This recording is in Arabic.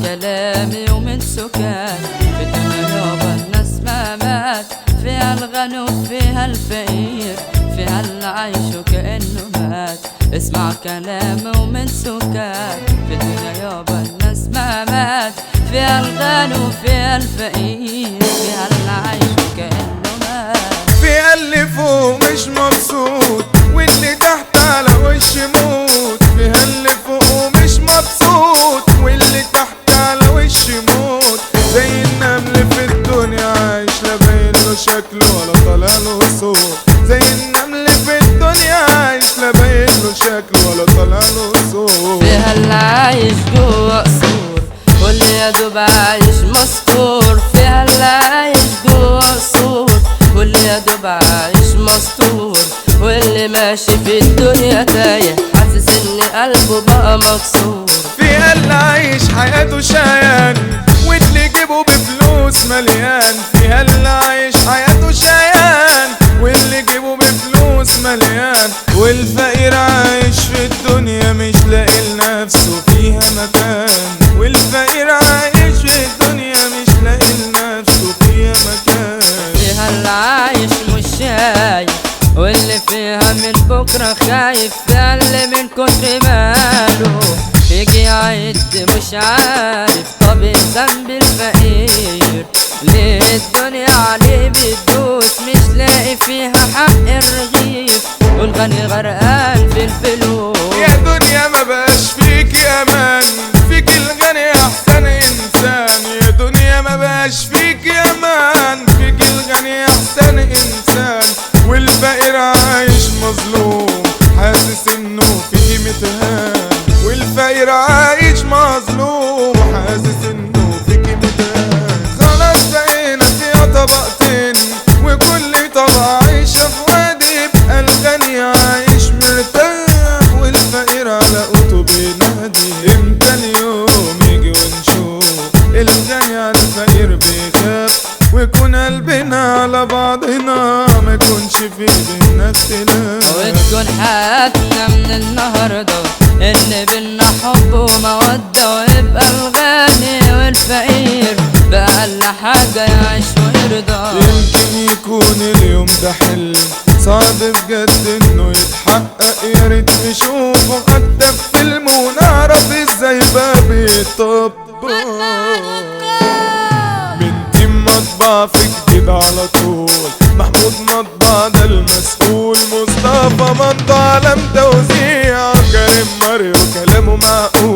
كلامي ومن سكات في الدنيا يابا الناس ما مات، فيها الغني وفيها الفقير، فيها اللي عايش وكأنه مات. اسمع كلامي ومن سكات في الدنيا يابا الناس ما مات، فيها الغني وفيها الفقير، فيها اللي عايش وكأنه مات. فيها اللي فوق مش مبسوط واللي تحت على وش موت، فيها اللي فوق ومش مبسوط واللي تحت على وش موت. زي النمل في الدنيا عايش لا باين له شكله ولا طالع له صوت، زي النمل في الدنيا عايش لا باين له شكله ولا طالع له صوت. فيها اللي عايش جوا قصور واللي يا دوب عايش مستور، فيها اللي عايش جوا قصور واللي يا دوب عايش مستور، واللي ماشي في الدنيا تايه حاسس ان قلبه بقى مكسور. فيها اللي عايش حياته شيان واللي جيبه بفلوس مليان، فيها اللي عايش حياته شيان واللي جيبه بفلوس مليان، والفقير عايش في الدنيا مش لاقي لنفسه فيها مكان، والفقير عايش في الدنيا مش لاقي لنفسه فيها مكان. فيها اللي عايش مش شايف واللي فيها من بكرة خايف، فيها اللي من كتر ماله يجي يعد مش عارف طب ذنب الفقير ليه الدنيا عليه بتدوس، مش لاقي فيها حق الرغيف والغني غرقان في الفلوس. يا دنيا ما بقاش فيكي امان، فيك الغني احسن انسان، يا دنيا ما بقاش فيكي امان، فيك الغني احسن انسان، والفقير عايش مظلوم حاسس انه فيه متهان، والفقير عايش مظلوم حاسس انه فيه متهان. خلاص بقينا فيها طبقتين وكل طبقة عايشة في وادي، يبقى الغني عايش مرتاح والفقير على قوته بينادي. امتى اليوم يجي ونشوف الغني على الفقير بيخاف، ويكون قلبنا على بعضنا ما يكونش في بينا اختلاف، وتكون حياتنا من النهارده ان بينا حب ومودة، ويبقى الغني والفقير بأقل حاجة يعيش ويرضى. يمكن يكون اليوم ده حلم صعب بجد انه يتحقق، يا ريت نشوفه حتى في فيلم ونعرف ازاي بقى بيطبق. من تيم مطبع في جديد على طول، محمود مطبع ده المسؤول، مصطفى مطبع علم توزيع، كريم ماريو كلامه معقول.